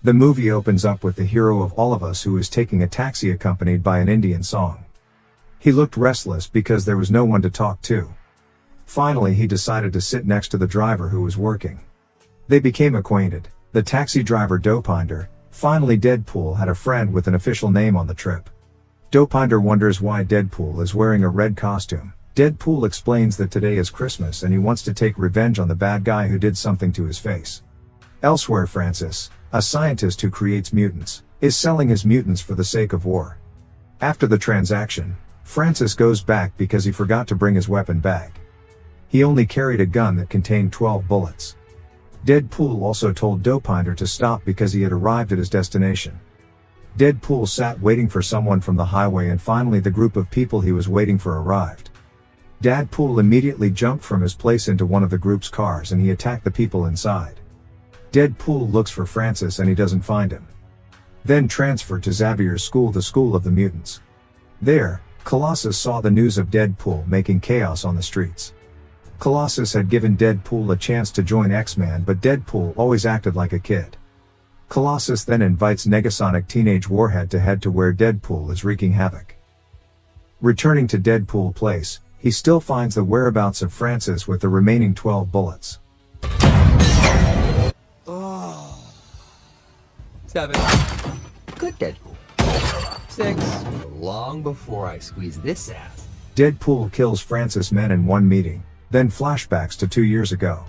The movie opens up with the hero of all of us who is taking a taxi accompanied by an Indian song. He looked restless because there was no one to talk to. Finally he decided to sit next to the driver who was working. They became acquainted. The taxi driver Dopinder. Finally Deadpool had a friend with an official name on the trip. Dopinder wonders why Deadpool is wearing a red costume. Deadpool explains that today is Christmas and he wants to take revenge on the bad guy who did something to his face. Elsewhere Francis, a scientist who creates mutants, is selling his mutants for the sake of war. After the transaction, Francis goes back because he forgot to bring his weapon bag. He only carried a gun that contained 12 bullets. Deadpool also told Dopinder to stop because he had arrived at his destination. Deadpool sat waiting for someone from the highway and finally the group of people he was waiting for arrived. Deadpool immediately jumped from his place into one of the group's cars and he attacked the people inside. Deadpool looks for Francis and he doesn't find him. Then transferred to Xavier's school, the school of the mutants. There, Colossus saw the news of Deadpool making chaos on the streets. Colossus had given Deadpool a chance to join X-Men but Deadpool always acted like a kid. Colossus then invites Negasonic Teenage Warhead to head to where Deadpool is wreaking havoc. Returning to Deadpool Place, he still finds the whereabouts of Francis with the remaining 12 bullets. 7. Good Deadpool. 6. Long before I squeeze this ass. Deadpool kills Francis' men in one meeting, then flashbacks to 2 years ago.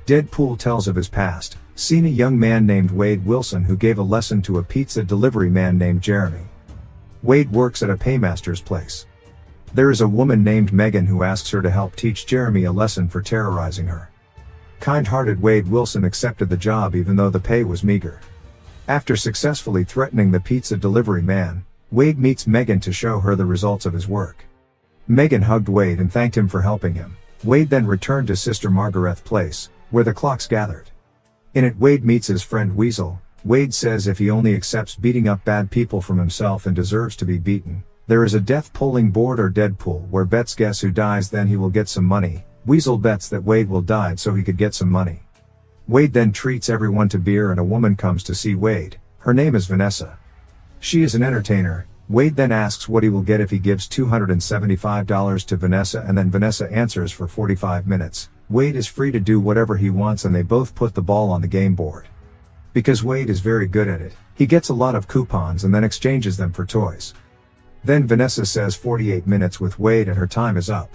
Deadpool tells of his past, seeing a young man named Wade Wilson who gave a lesson to a pizza delivery man named Jeremy. Wade works at a paymaster's place. There is a woman named Megan who asks her to help teach Jeremy a lesson for terrorizing her. Kind-hearted Wade Wilson accepted the job even though the pay was meager. After successfully threatening the pizza delivery man, Wade meets Megan to show her the results of his work. Megan hugged Wade and thanked him for helping him. Wade then returned to Sister Margaret's place, where the clocks gathered. In it Wade meets his friend Weasel. Wade says if he only accepts beating up bad people from himself and deserves to be beaten, there is a death polling board or Deadpool where bets guess who dies then he will get some money. Weasel bets that Wade will die so he could get some money. Wade then treats everyone to beer and a woman comes to see Wade. Her name is Vanessa. She is an entertainer. Wade then asks what he will get if he gives $275 to Vanessa and then Vanessa answers for 45 minutes. Wade is free to do whatever he wants and they both put the ball on the game board. Because Wade is very good at it, he gets a lot of coupons and then exchanges them for toys. Then Vanessa says 48 minutes with Wade and her time is up.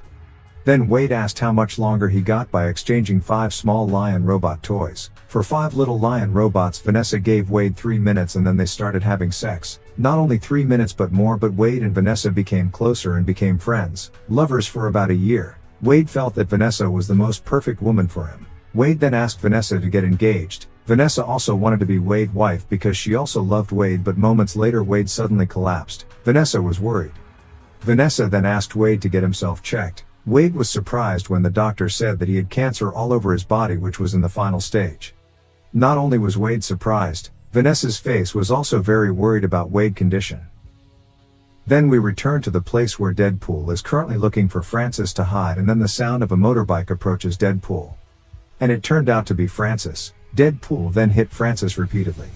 Then Wade asked how much longer he got by exchanging 5 small lion robot toys. For 5 little lion robots Vanessa gave Wade 3 minutes and then they started having sex. Not only 3 minutes but more, but Wade and Vanessa became closer and became friends, lovers for about a year. Wade felt that Vanessa was the most perfect woman for him. Wade then asked Vanessa to get engaged. Vanessa also wanted to be Wade's wife because she also loved Wade, but moments later Wade suddenly collapsed. Vanessa was worried. Vanessa then asked Wade to get himself checked. Wade was surprised when the doctor said that he had cancer all over his body, which was in the final stage. Not only was Wade surprised, Vanessa's face was also very worried about Wade's condition. Then we return to the place where Deadpool is currently looking for Francis to hide, and then the sound of a motorbike approaches Deadpool. And it turned out to be Francis. Deadpool then hit Francis repeatedly.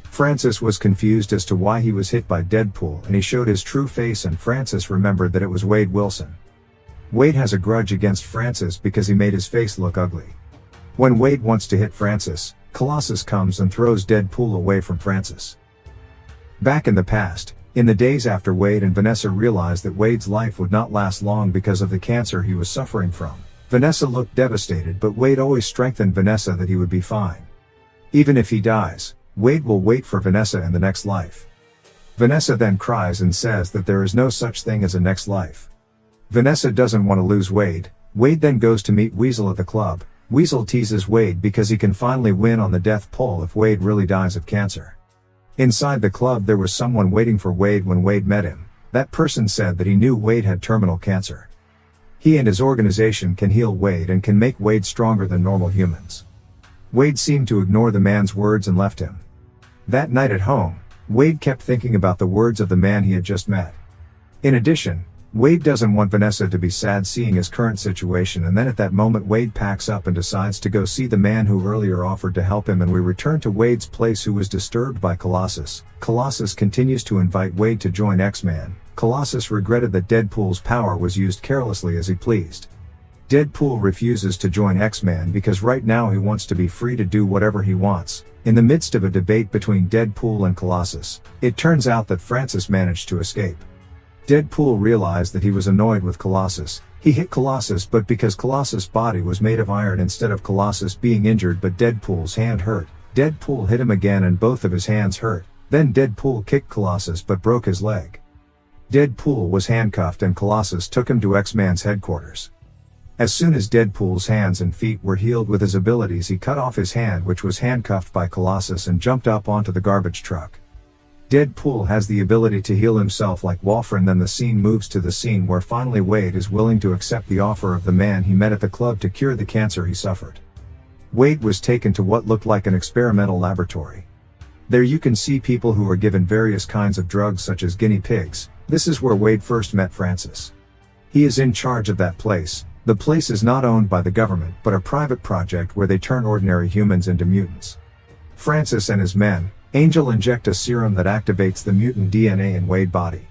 Francis was confused as to why he was hit by Deadpool and he showed his true face and Francis remembered that it was Wade Wilson. Wade has a grudge against Francis because he made his face look ugly. When Wade wants to hit Francis, Colossus comes and throws Deadpool away from Francis. Back in the past, in the days after Wade and Vanessa realized that Wade's life would not last long because of the cancer he was suffering from, Vanessa looked devastated, but Wade always strengthened Vanessa that he would be fine. Even if he dies, Wade will wait for Vanessa in the next life. Vanessa then cries and says that there is no such thing as a next life. Vanessa doesn't want to lose Wade. Wade then goes to meet Weasel at the club. Weasel teases Wade because he can finally win on the death poll if Wade really dies of cancer. Inside the club there was someone waiting for Wade when Wade met him. That person said that he knew Wade had terminal cancer. He and his organization can heal Wade and can make Wade stronger than normal humans. Wade seemed to ignore the man's words and left him. That night at home, Wade kept thinking about the words of the man he had just met. In addition, Wade doesn't want Vanessa to be sad seeing his current situation, and then at that moment Wade packs up and decides to go see the man who earlier offered to help him, and we return to Wade's place, who was disturbed by Colossus. Colossus continues to invite Wade to join X-Man. Colossus regretted that Deadpool's power was used carelessly as he pleased. Deadpool refuses to join X-Man because right now he wants to be free to do whatever he wants. In the midst of a debate between Deadpool and Colossus, it turns out that Francis managed to escape. Deadpool realized that he was annoyed with Colossus. He hit Colossus, but because Colossus' body was made of iron instead of Colossus being injured, but Deadpool's hand hurt. Deadpool hit him again and both of his hands hurt. Then Deadpool kicked Colossus but broke his leg. Deadpool was handcuffed and Colossus took him to X-Man's headquarters. As soon as Deadpool's hands and feet were healed with his abilities, he cut off his hand, which was handcuffed by Colossus, and jumped up onto the garbage truck. Deadpool has the ability to heal himself like Wolverine. Then the scene moves to the scene where finally Wade is willing to accept the offer of the man he met at the club to cure the cancer he suffered. Wade was taken to what looked like an experimental laboratory. There you can see people who are given various kinds of drugs such as guinea pigs. This is where Wade first met Francis. He is in charge of that place. The place is not owned by the government but a private project where they turn ordinary humans into mutants. Francis and his men, Angel, inject a serum that activates the mutant DNA in Wade's body.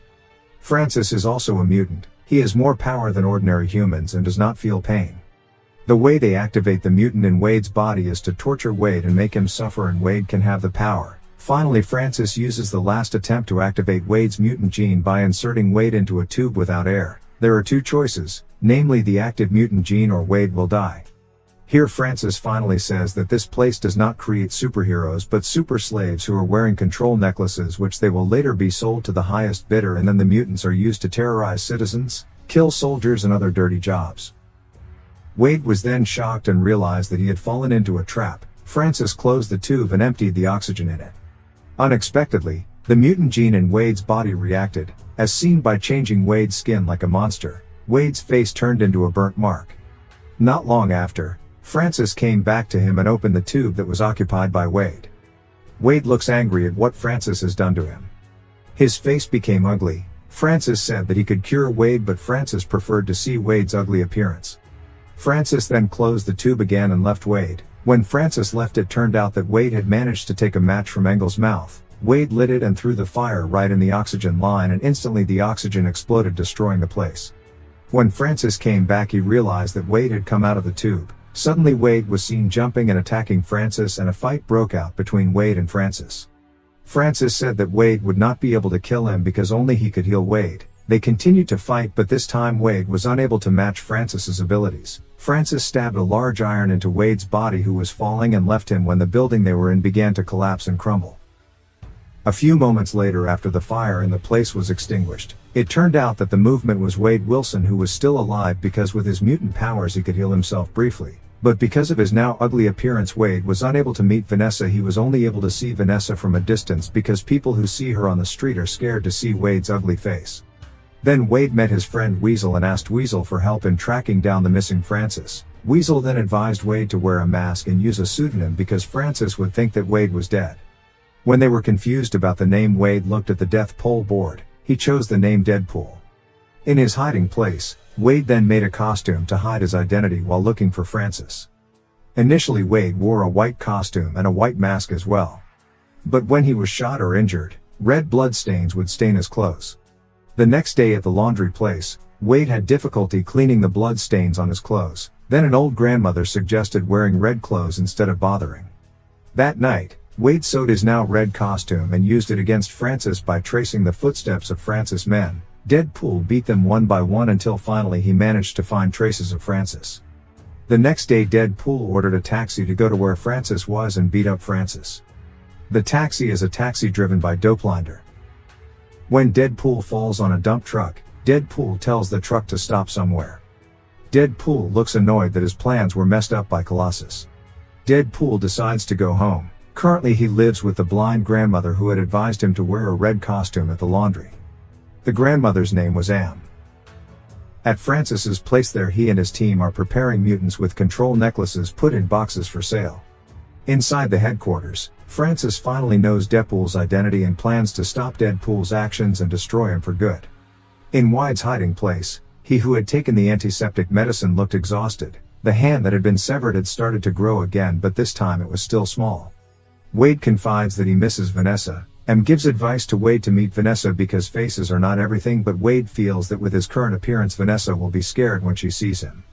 Francis is also a mutant. He has more power than ordinary humans and does not feel pain. The way they activate the mutant in Wade's body is to torture Wade and make him suffer, and Wade can have the power. Finally, Francis uses the last attempt to activate Wade's mutant gene by inserting Wade into a tube without air. There are two choices, namely the active mutant gene or Wade will die. Here Francis finally says that this place does not create superheroes but super slaves who are wearing control necklaces, which they will later be sold to the highest bidder, and then the mutants are used to terrorize citizens, kill soldiers and other dirty jobs. Wade was then shocked and realized that he had fallen into a trap. Francis closed the tube and emptied the oxygen in it. Unexpectedly, the mutant gene in Wade's body reacted, as seen by changing Wade's skin like a monster. Wade's face turned into a burnt mark. Not long after, Francis came back to him and opened the tube that was occupied by Wade. Wade looks angry at what Francis has done to him. His face became ugly. Francis said that he could cure Wade, but Francis preferred to see Wade's ugly appearance. Francis then closed the tube again and left Wade. When Francis left, it turned out that Wade had managed to take a match from Engel's mouth. Wade lit it and threw the fire right in the oxygen line, and instantly the oxygen exploded, destroying the place. When Francis came back, he realized that Wade had come out of the tube. Suddenly Wade was seen jumping and attacking Francis, and a fight broke out between Wade and Francis. Francis said that Wade would not be able to kill him because only he could heal Wade. They continued to fight, but this time Wade was unable to match Francis's abilities. Francis stabbed a large iron into Wade's body, who was falling, and left him when the building they were in began to collapse and crumble. A few moments later, after the fire in the place was extinguished, it turned out that the movement was Wade Wilson, who was still alive because with his mutant powers he could heal himself briefly. But because of his now ugly appearance, Wade was unable to meet Vanessa. He was only able to see Vanessa from a distance because people who see her on the street are scared to see Wade's ugly face. Then Wade met his friend Weasel and asked Weasel for help in tracking down the missing Francis. Weasel then advised Wade to wear a mask and use a pseudonym because Francis would think that Wade was dead. When they were confused about the name, Wade looked at the death poll board. He chose the name Deadpool. In his hiding place, Wade then made a costume to hide his identity while looking for Francis. Initially Wade wore a white costume and a white mask as well. But when he was shot or injured, red blood stains would stain his clothes. The next day at the laundry place, Wade had difficulty cleaning the blood stains on his clothes. Then an old grandmother suggested wearing red clothes instead of bothering. That night, Wade sewed his now red costume and used it against Francis by tracing the footsteps of Francis' men. Deadpool beat them one by one until finally he managed to find traces of Francis. The next day Deadpool ordered a taxi to go to where Francis was and beat up Francis. The taxi is a taxi driven by Dopelander. When Deadpool falls on a dump truck, Deadpool tells the truck to stop somewhere. Deadpool looks annoyed that his plans were messed up by Colossus. Deadpool decides to go home. Currently he lives with the blind grandmother who had advised him to wear a red costume at the laundry. The grandmother's name was Am. At Francis's place there, he and his team are preparing mutants with control necklaces put in boxes for sale. Inside the headquarters, Francis finally knows Deadpool's identity and plans to stop Deadpool's actions and destroy him for good. In Wade's hiding place, he who had taken the antiseptic medicine looked exhausted. The hand that had been severed had started to grow again, but this time it was still small. Wade confides that he misses Vanessa, and gives advice to Wade to meet Vanessa because faces are not everything, but Wade feels that with his current appearance Vanessa will be scared when she sees him.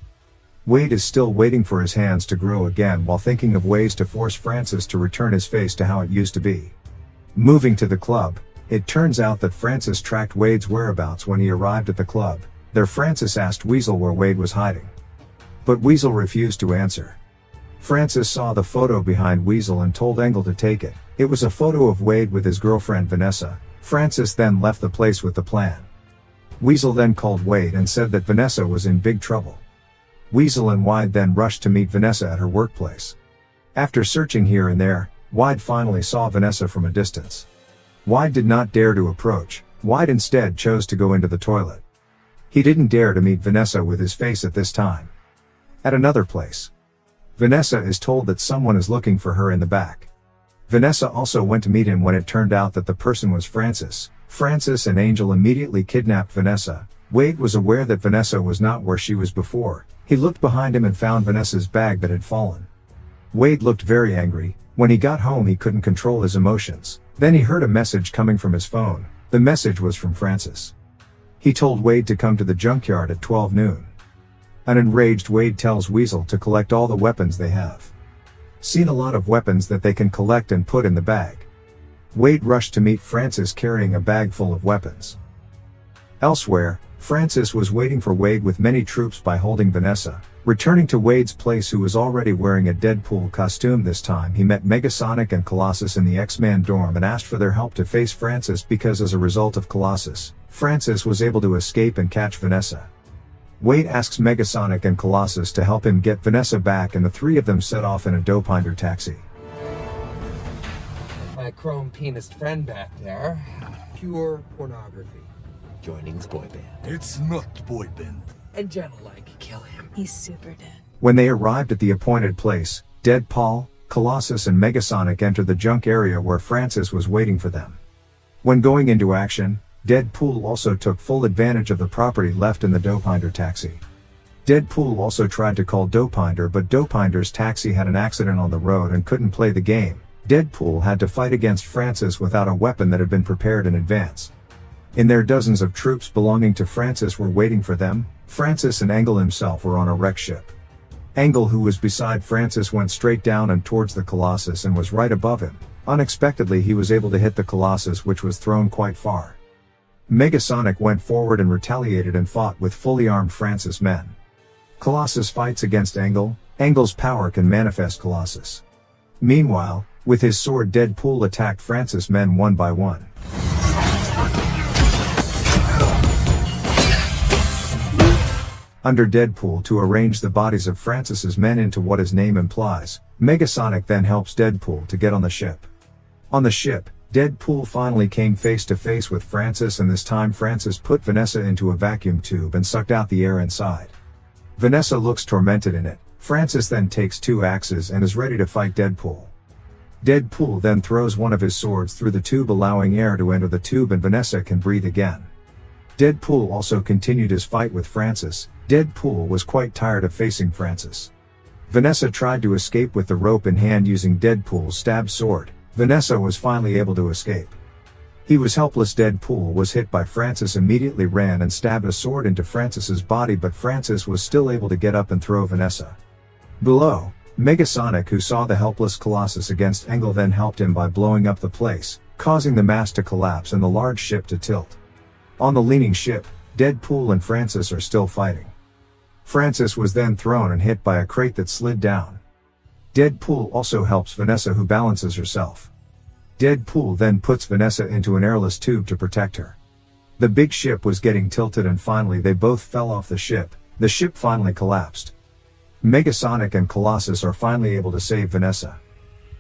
Wade is still waiting for his hands to grow again while thinking of ways to force Francis to return his face to how it used to be. Moving to the club, it turns out that Francis tracked Wade's whereabouts when he arrived at the club. There Francis asked Weasel where Wade was hiding. But Weasel refused to answer. Francis saw the photo behind Weasel and told Engel to take it. It was a photo of Wade with his girlfriend Vanessa. Francis then left the place with the plan. Weasel then called Wade and said that Vanessa was in big trouble. Weasel and Wade then rushed to meet Vanessa at her workplace. After searching here and there, Wade finally saw Vanessa from a distance. Wade did not dare to approach. Wade instead chose to go into the toilet. He didn't dare to meet Vanessa with his face at this time. At another place, Vanessa is told that someone is looking for her in the back. Vanessa also went to meet him when it turned out that the person was Francis. Francis and Angel immediately kidnapped Vanessa. Wade was aware that Vanessa was not where she was before. He looked behind him and found Vanessa's bag that had fallen. Wade looked very angry. When he got home he couldn't control his emotions. Then he heard a message coming from his phone. The message was from Francis. He told Wade to come to the junkyard at 12 noon. An enraged Wade tells Weasel to collect all the weapons they have. Seen a lot of weapons that they can collect and put in the bag. Wade rushed to meet Francis carrying a bag full of weapons. Elsewhere, Francis was waiting for Wade with many troops by holding Vanessa. Returning to Wade's place, who was already wearing a Deadpool costume this time, he met Megasonic and Colossus in the X-Man dorm and asked for their help to face Francis because as a result of Colossus, Francis was able to escape and catch Vanessa. Wade asks Megasonic and Colossus to help him get Vanessa back, and the three of them set off in a Dopinder taxi. My chrome penised friend back there. Pure pornography. Joining his boy band. It's not boy band. And gentle-like, kill him. He's super dead. When they arrived at the appointed place, Deadpool, Colossus and Megasonic entered the junk area where Francis was waiting for them. When going into action, Deadpool also took full advantage of the property left in the Dopinder taxi. Deadpool also tried to call Dopinder, but Dopinder's taxi had an accident on the road and couldn't play the game. Deadpool had to fight against Francis without a weapon that had been prepared in advance. In there, dozens of troops belonging to Francis were waiting for them. Francis and Engel himself were on a wreck ship. Engel, who was beside Francis, went straight down and towards the Colossus and was right above him. Unexpectedly he was able to hit the Colossus, which was thrown quite far. Megasonic went forward and retaliated and fought with fully armed Francis men. Colossus fights against Engel. Engel's power can manifest Colossus. Meanwhile, with his sword, Deadpool attacked Francis men one by one. Under Deadpool to arrange the bodies of Francis's men into what his name implies, Megasonic then helps Deadpool to get on the ship. On the ship, Deadpool finally came face to face with Francis, and this time Francis put Vanessa into a vacuum tube and sucked out the air inside. Vanessa looks tormented in it. Francis then takes two axes and is ready to fight Deadpool. Deadpool then throws one of his swords through the tube, allowing air to enter the tube, and Vanessa can breathe again. Deadpool also continued his fight with Francis. Deadpool was quite tired of facing Francis. Vanessa tried to escape with the rope in hand using Deadpool's stab sword. Vanessa was finally able to escape. He was helpless. Deadpool was hit by Francis, immediately ran and stabbed a sword into Francis's body, but Francis was still able to get up and throw Vanessa. Below, Megasonic, who saw the helpless Colossus against Engel, then helped him by blowing up the place, causing the mast to collapse and the large ship to tilt. On the leaning ship, Deadpool and Francis are still fighting. Francis was then thrown and hit by a crate that slid down. Deadpool also helps Vanessa, who balances herself. Deadpool then puts Vanessa into an airless tube to protect her. The big ship was getting tilted and finally they both fell off the ship. The ship finally collapsed. Megasonic and Colossus are finally able to save Vanessa.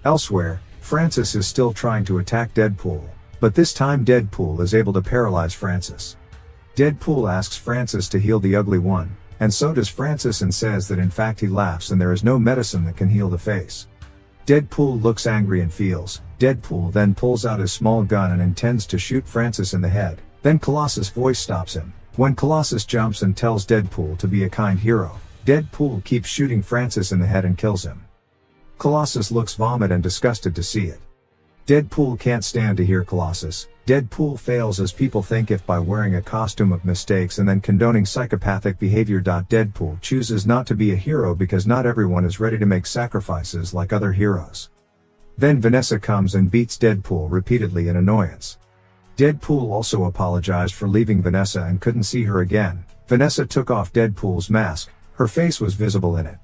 Elsewhere, Francis is still trying to attack Deadpool, but this time Deadpool is able to paralyze Francis. Deadpool asks Francis to heal the ugly one, and so does Francis, and says that in fact he laughs and there is no medicine that can heal the face. Deadpool looks angry and feels. Deadpool then pulls out his small gun and intends to shoot Francis in the head. Then Colossus' voice stops him. When Colossus jumps and tells Deadpool to be a kind hero, Deadpool keeps shooting Francis in the head and kills him. Colossus looks vomit and disgusted to see it. Deadpool can't stand to hear Colossus. Deadpool fails as people think if by wearing a costume of mistakes and then condoning psychopathic behavior. Deadpool chooses not to be a hero because not everyone is ready to make sacrifices like other heroes. Then Vanessa comes and beats Deadpool repeatedly in annoyance. Deadpool also apologized for leaving Vanessa and couldn't see her again. Vanessa took off Deadpool's mask, her face was visible in it.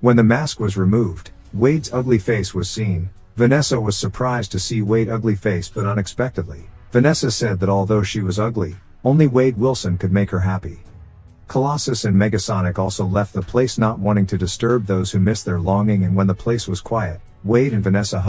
When the mask was removed, Wade's ugly face was seen. Vanessa was surprised to see Wade's ugly face, but unexpectedly, Vanessa said that although she was ugly, only Wade Wilson could make her happy. Colossus and Megasonic also left the place, not wanting to disturb those who missed their longing, and when the place was quiet, Wade and Vanessa